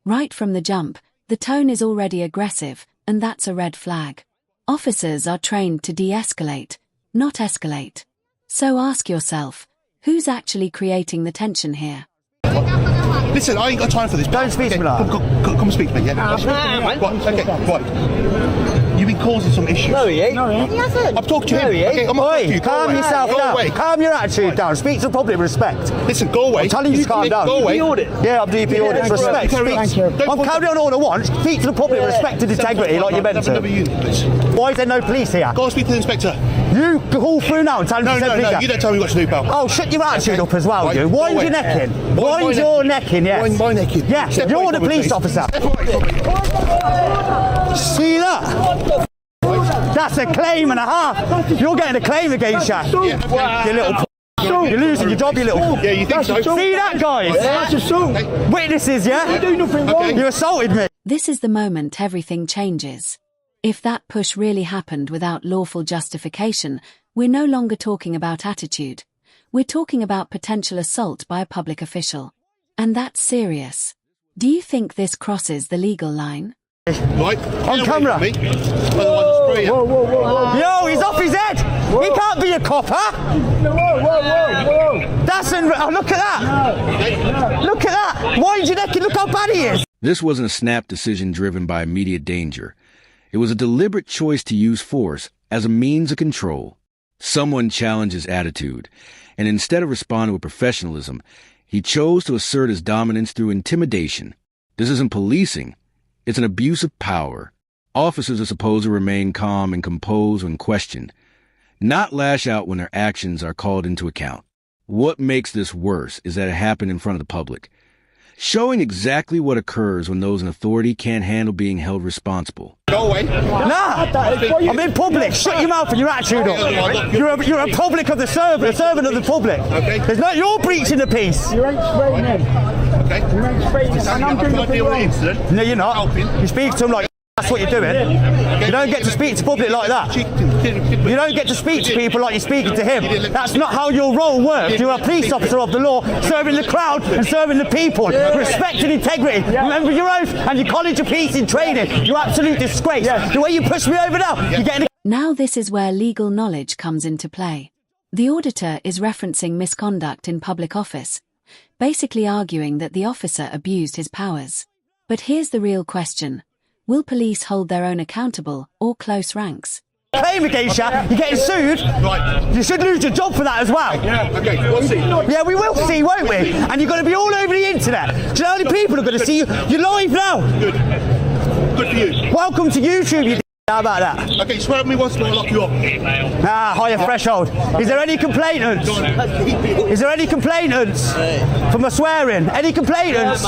Right from the jump, the tone is already aggressive, and that's a red flag. Officers are trained to de-escalate, not escalate. So ask yourself, who's actually creating the tension here? Listen, I ain't got time for this. Don't speak to me like that. Come speak to me, yeah? Right, You've been causing some issues. No, he ain't. He hasn't. I'm talking to him. Okay, Oi, calm yourself down. Calm your attitude down. Speak to the public with respect. Listen, go away. I'm telling you to calm down. Go away. Yeah, I'm DP Audit. Respect. I'm carrying on all I want. Speak to the public with respect and integrity like you're meant to. Why is there no police here? Go and speak to the inspector. You call through now and tell him to send police. No, you don't tell me what to do, pal. Oh, shut your attitude up as well, you. Wind your neck in. Wind your neck in, yes. Wind my neck in. Yeah, you're the police officer. See that? That's a claim and a half. You're getting a claim against you. You little You're losing your job, you little... Yeah, you think so? See that, guys? That's assault. Witnesses, yeah? You do nothing wrong. You assaulted me. This is the moment everything changes. If that push really happened without lawful justification, we're no longer talking about attitude. We're talking about potential assault by a public official. And that's serious. Do you think this crosses the legal line? Right, on camera. Whoa. Yo, he's off his head. Whoa. He can't be a copper. Whoa. That's look at that. Look at that. Wind your neck and look how bad he is. This wasn't a snap decision driven by immediate danger. It was a deliberate choice to use force as a means of control. Someone challenged his attitude, and instead of responding with professionalism, he chose to assert his dominance through intimidation. This isn't policing. It's an abuse of power. Officers are supposed to remain calm and composed when questioned, not lash out when their actions are called into account. What makes this worse is that it happened in front of the public, showing exactly what occurs when those in authority can't handle being held responsible. Go away. Nah, I'm in public. Shut your mouth and your attitude up. You're a public of the servant, a servant of the public. Okay. There's no, you're breaching the peace. You ain't spraying him. Okay. You ain't spraying him. And I'm doing nothing wrong. No, you're not. You speak to him like that's what you're doing. You don't get to speak to public like that. You don't get to speak to people like you're speaking to him. That's not how your role works. You're a police officer of the law, serving the crowd and serving the people. Respect and integrity. Remember your oath and your college of peace in training. You're absolute disgrace. The way you push me over now, you're getting... Now this is where legal knowledge comes into play. The auditor is referencing misconduct in public office, basically arguing that the officer abused his powers. But here's the real question. Will police hold their own accountable or close ranks? Claim against you, you're getting sued. Right. You should lose your job for that as well. Yeah, okay, we'll see. Yeah, we will see, won't we? And you're going to be all over the internet. Do you know how many people are going to see you? You're live now. Good for you. Welcome to YouTube, you how about that? Okay, swear at me once more, I'll lock you up. Higher threshold. Is there any complainants? Is there any complainants for my swearing? Any complainants?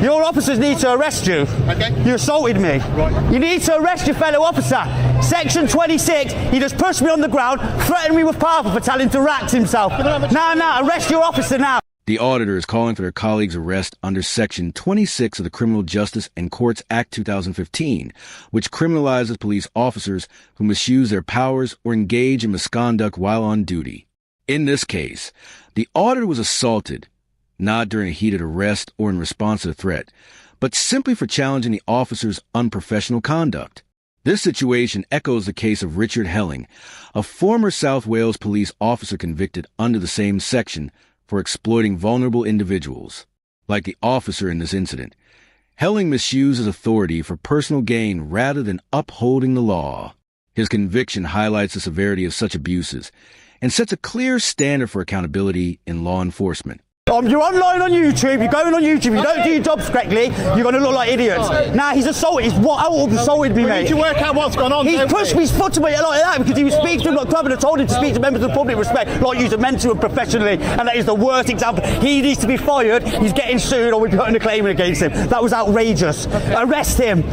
Your officers need to arrest you. Okay. You assaulted me. Right. You need to arrest your fellow officer. Section 26, he just pushed me on the ground, threatened me with power for telling him to rat himself. Now, arrest your officer now. The auditor is calling for their colleagues' arrest under Section 26 of the Criminal Justice and Courts Act 2015, which criminalizes police officers who misuse their powers or engage in misconduct while on duty. In this case, the auditor was assaulted, not during a heated arrest or in response to a threat, but simply for challenging the officer's unprofessional conduct. This situation echoes the case of Richard Helling, a former South Wales police officer convicted under the same section for exploiting vulnerable individuals. Like the officer in this incident, Helling misused his authority for personal gain rather than upholding the law. His conviction highlights the severity of such abuses and sets a clear standard for accountability in law enforcement. You're online on YouTube, you're going on YouTube, you don't do your jobs correctly, you're going to look like idiots. Now he's assaulted, assaulted me, mate. We need to work out what's gone on. He's pushed me, he's foot to me like that because he was speaking to him like club and I told him to speak to members of the public respect like you're meant to and professionally, and that is the worst example. He needs to be fired, he's getting sued or we're putting a claim against him. That was outrageous. Arrest him.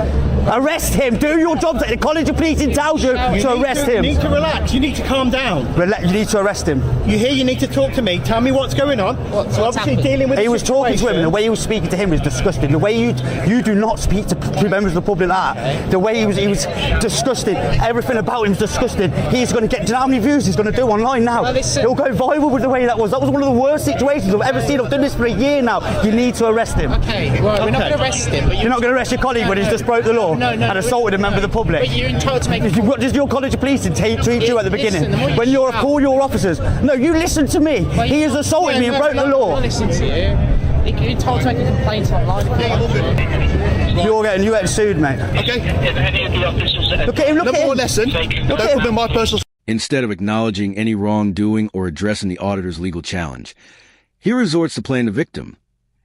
Arrest him. Do your job that the College of Policing tells you to arrest him. You need to relax. You need to calm down. You need to arrest him. You hear? You need to talk to me. Tell me what's going on. So obviously dealing with. He was talking to him, and the way he was speaking to him was disgusting. The way you do not speak to members of the public like that. The way he was disgusting. Everything about him was disgusting. He's going to get. Do you know how many views he's going to do online now? He'll go viral with the way that was. That was one of the worst situations I've ever seen. I've done this for a year now. You need to arrest him. Okay, well, we're not going to arrest him. But you're not going to arrest your colleague when he's just broke the law and assaulted a member of the public. But you're entitled to make. What does your College of Policing treat you at the beginning? When you're call your officers. No, you listen to me. He has assaulted me and broke the law. Listen to you. You're entitled to make a complaint online. You're getting sued, mate. Okay. Look at him. Look at him. More lesson. Look at him. My personal. Instead of acknowledging any wrongdoing or addressing the auditor's legal challenge, he resorts to playing the victim,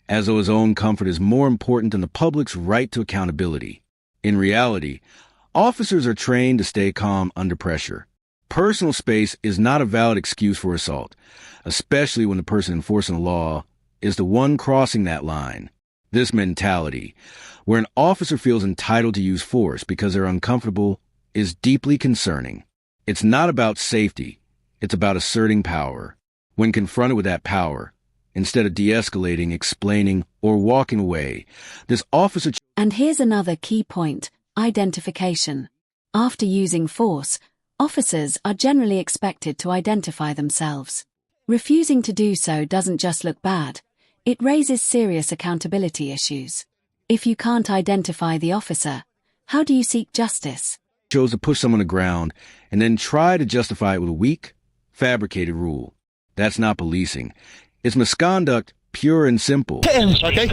as though his own comfort is more important than the public's right to accountability. In reality, officers are trained to stay calm under pressure. Personal space is not a valid excuse for assault, especially when the person enforcing the law is the one crossing that line. This mentality, where an officer feels entitled to use force because they're uncomfortable, is deeply concerning. It's not about safety. It's about asserting power. When confronted with that power, instead of de-escalating, explaining, or walking away, this officer... And here's another key point: identification. After using force, officers are generally expected to identify themselves. Refusing to do so doesn't just look bad, it raises serious accountability issues. If you can't identify the officer, how do you seek justice? Chose to push someone to the ground and then try to justify it with a weak, fabricated rule. That's not policing. It's misconduct, pure and simple. Get him. Okay.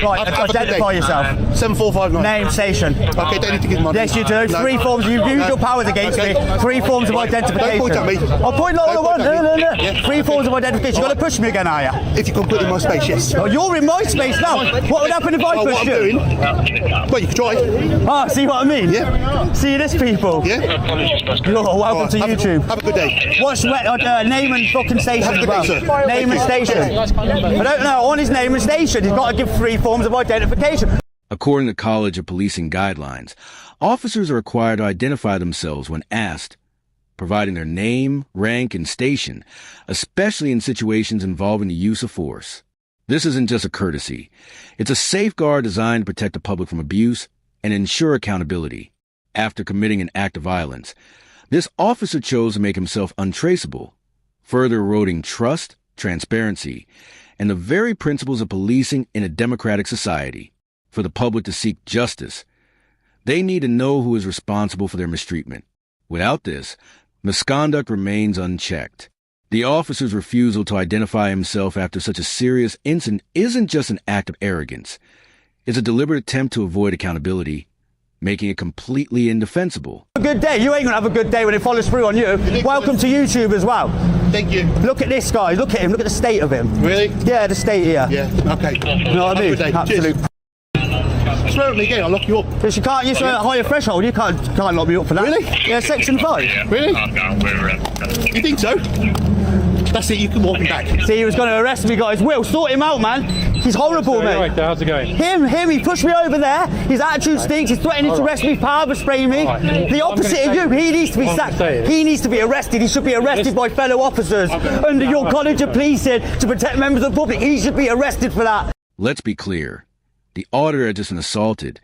Right, identify yourself. 7459. Name, station. Okay, don't need to give money. Yes, you do. No. 3 forms. You've used your powers against me. 3 forms of identification. Don't point at me. I'll point like I want. No. Yeah. 3 forms of identification. You're going to push me again, are you? If you can put in my space, yes. Oh, you're in my space now. What would happen if I What pushed I'm you? doing? Well, you can try. Ah, see what I mean? Yeah. See this, people? Yeah. You're welcome to YouTube. Have a good day. What's name and fucking station Have a as good well? day, sir. Name and station. I don't know. On his name and station, he's got to give 3 forms of identification. According to College of Policing guidelines, officers are required to identify themselves when asked, providing their name, rank, and station, especially in situations involving the use of force. This isn't just a courtesy. It's a safeguard designed to protect the public from abuse and ensure accountability. After committing an act of violence, this officer chose to make himself untraceable, further eroding trust, transparency, and the very principles of policing in a democratic society. For the public to seek justice, they need to know who is responsible for their mistreatment. Without this, misconduct remains unchecked. The officer's refusal to identify himself after such a serious incident isn't just an act of arrogance. It's a deliberate attempt to avoid accountability, making it completely indefensible. A good day. You ain't going to have a good day when it follows through on you. Welcome to YouTube as well. Thank you. Look at this guy. Look at him. Look at the state of him. Really? Yeah, the state here. Yeah. Okay. You know what I mean? Absolute. Swear at me again, I'll lock you up. Because you can't use a higher threshold. You can't lock me up for that. Really? Yeah, Section 5. Really? You think so? That's it, you can walk him back. See, he was going to arrest me, guys. Will, sort him out, man. He's horrible, mate. Right, how's it going? Him, he pushed me over there. His attitude stinks. He's threatening to arrest me, power spray me. The opposite of you. He needs to be sacked. He needs to be arrested. He should be arrested by fellow officers under your College of Policing to protect members of the public. He should be arrested for that. Let's be clear. The auditor had just been assaulted.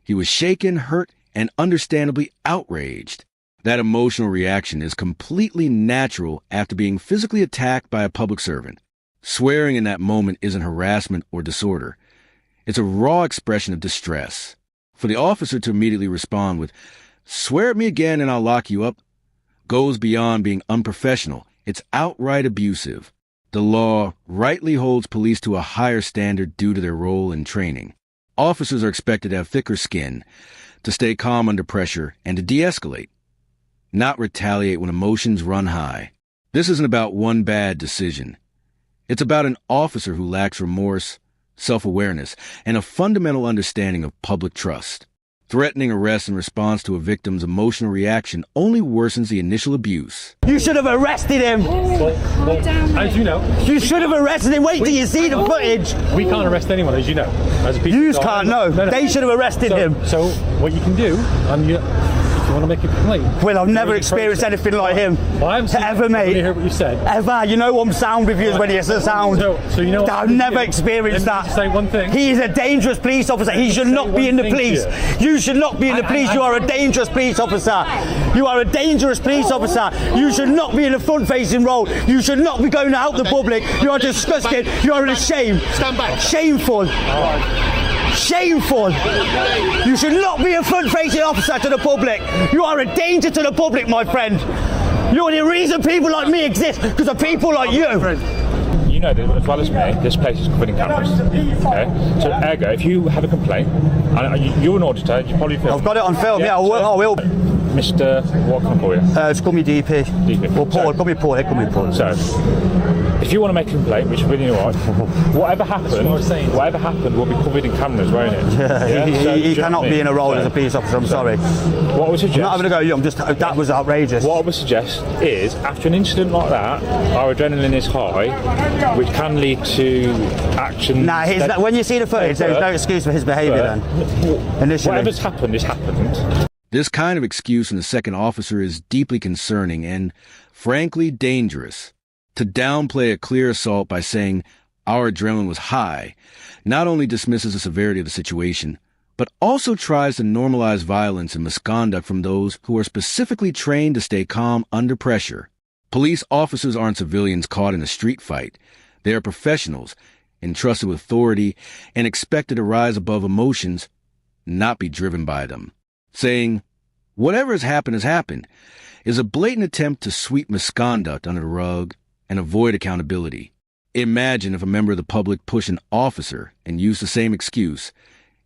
He was shaken, hurt, and understandably outraged. That emotional reaction is completely natural after being physically attacked by a public servant. Swearing in that moment isn't harassment or disorder. It's a raw expression of distress. For the officer to immediately respond with, "Swear at me again and I'll lock you up," goes beyond being unprofessional. It's outright abusive. The law rightly holds police to a higher standard due to their role and training. Officers are expected to have thicker skin, to stay calm under pressure, and to de-escalate, not retaliate when emotions run high. This isn't about one bad decision. It's about an officer who lacks remorse, self-awareness, and a fundamental understanding of public trust. Threatening arrest in response to a victim's emotional reaction only worsens the initial abuse. You should have arrested him. As you know, You should have arrested him. Wait till you see the footage. we can't arrest anyone, as you know. As a piece You of can't, no. They should have arrested him. So what you can do, if you want to make a complaint. Well, I've never experienced anything like him. Well, I haven't seen Ever, it. mate. Let me hear what you said. Ever. You know I'm sound with you when you say sound. So you know what I've never experienced Let me that. say one thing. He is a dangerous police officer. He should not be in the police. You should not be in the police. You are a dangerous police officer. You are a dangerous police officer. You should not be in a front-facing role. You should not be going out to the public. You are disgusting. You are a shame. Stand back. Shameful. Shameful. You should not be a front-facing officer to the public. You are a danger to the public, my friend. You're the reason people like me exist, because of people like you. You know that as well as me, this place is covered in cameras. Okay? So, ergo, if you have a complaint, and you're an auditor, you probably feel. I've got it on film, yeah, I will. Mr. What can I call you? Just call me DP. DP. Or Paul, call me Paul, call me Paul. So, if you want to make a complaint, which is really alright, whatever happened will be covered in cameras, won't it? He cannot be in a role as a police officer, I'm sorry. What I would suggest... I'm not having a go at you, that was outrageous. What I would suggest is, after an incident like that, our adrenaline is high, which can lead to action... When you see the footage, there's no excuse for his behaviour then. Initially. Whatever's happened is happened. This kind of excuse from the second officer is deeply concerning and, frankly, dangerous. To downplay a clear assault by saying our adrenaline was high not only dismisses the severity of the situation, but also tries to normalize violence and misconduct from those who are specifically trained to stay calm under pressure. Police officers aren't civilians caught in a street fight. They are professionals, entrusted with authority, and expected to rise above emotions, not be driven by them. Saying, whatever has happened, is a blatant attempt to sweep misconduct under the rug and avoid accountability. Imagine if a member of the public pushed an officer and used the same excuse.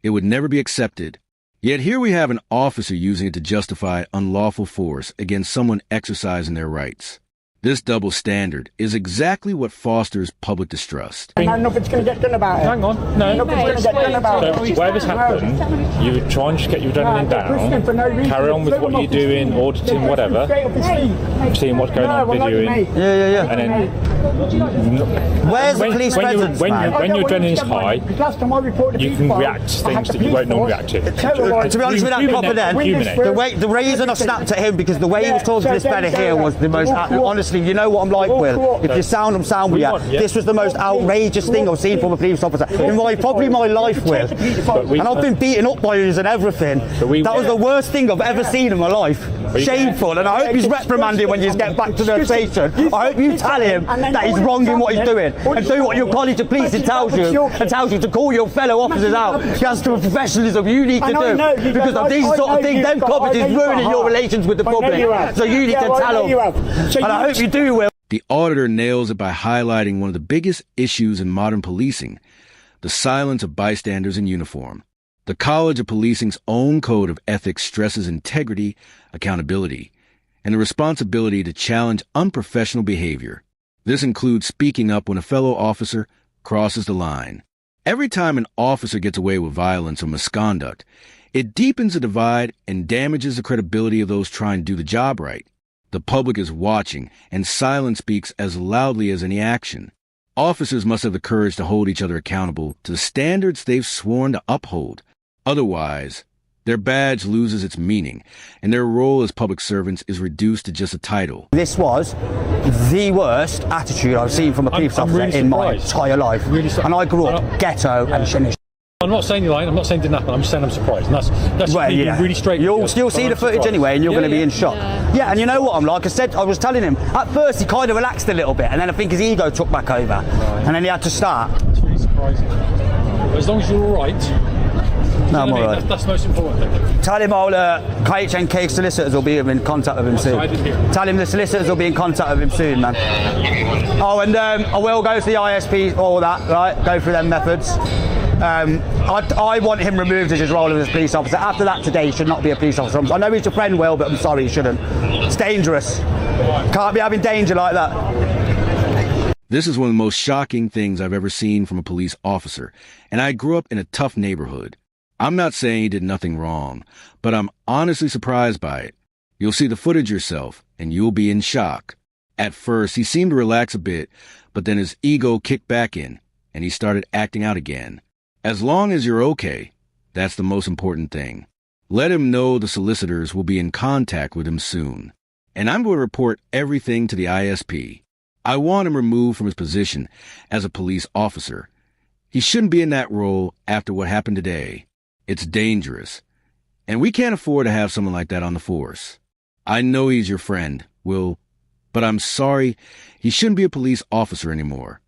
It would never be accepted. Yet here we have an officer using it to justify unlawful force against someone exercising their rights. This double standard is exactly what fosters public distrust. Nothing's going to get done about it. Hang on, no. Nothing's going to get done about it. So, whatever's happened, you would try and just get your adrenaline down, carry on with what you're doing, auditing, whatever, seeing what's going on, videoing. Yeah. And then... Where's the police presence, when your adrenaline is high, you can react to things that you won't normally react to. To be honest with that copper then, the reason I snapped at him, because the way he was talking to this fella here was the most, honestly, you know what I'm like, Will. If you sound, I'm sound with you. This was the most outrageous thing I've seen from a police officer in probably my life, Will. And I've been beaten up by yous and everything. That was the worst thing I've ever seen in my life. Shameful. And I hope he's reprimanded when you get back to the station. I hope you tell him that he's wrong in what he's doing. And do what your college of police tells you, and tells you to call your fellow officers out. That's the professionalism you need to do. Because of these sort of things, them coppers is ruining your relations with the public. So you need to tell them. And I hope you do, Will. The Auditor nails it by highlighting one of the biggest issues in modern policing, the silence of bystanders in uniform. The College of Policing's own code of ethics stresses integrity, accountability, and the responsibility to challenge unprofessional behavior. This includes speaking up when a fellow officer crosses the line. Every time an officer gets away with violence or misconduct, it deepens the divide and damages the credibility of those trying to do the job right. The public is watching, and silence speaks as loudly as any action. Officers must have the courage to hold each other accountable to the standards they've sworn to uphold. Otherwise, their badge loses its meaning, and their role as public servants is reduced to just a title. This was the worst attitude I've seen from a police officer really in my entire life. And I grew up ghetto and shit. I'm not saying you're lying, I'm not saying it didn't happen, I'm just saying I'm surprised. And that's really straight. You'll still see the footage anyway, and you're going to be in shock. Yeah, and you know what I'm like? I was telling him, at first he kind of relaxed a little bit, and then I think his ego took back over. Right. And then he had to start. It's really surprising. But as long as you're all right, no, I'm all right. That's the most important thing. Tell him all KHNK solicitors will be in contact with him soon. Tell him the solicitors will be in contact with him soon, man. Oh, and I will go to the ISP, all that, right? Go through them methods. I want him removed as his role as a police officer. After that today, he should not be a police officer. I know he's your friend, Will, but I'm sorry, he shouldn't. It's dangerous. Can't be having danger like that. This is one of the most shocking things I've ever seen from a police officer, and I grew up in a tough neighborhood. I'm not saying he did nothing wrong, but I'm honestly surprised by it. You'll see the footage yourself, and you'll be in shock. At first, he seemed to relax a bit, but then his ego kicked back in, and he started acting out again. As long as you're okay, that's the most important thing. Let him know the solicitors will be in contact with him soon. And I'm going to report everything to the ISP. I want him removed from his position as a police officer. He shouldn't be in that role after what happened today. It's dangerous. And we can't afford to have someone like that on the force. I know he's your friend, Will, but I'm sorry, he shouldn't be a police officer anymore.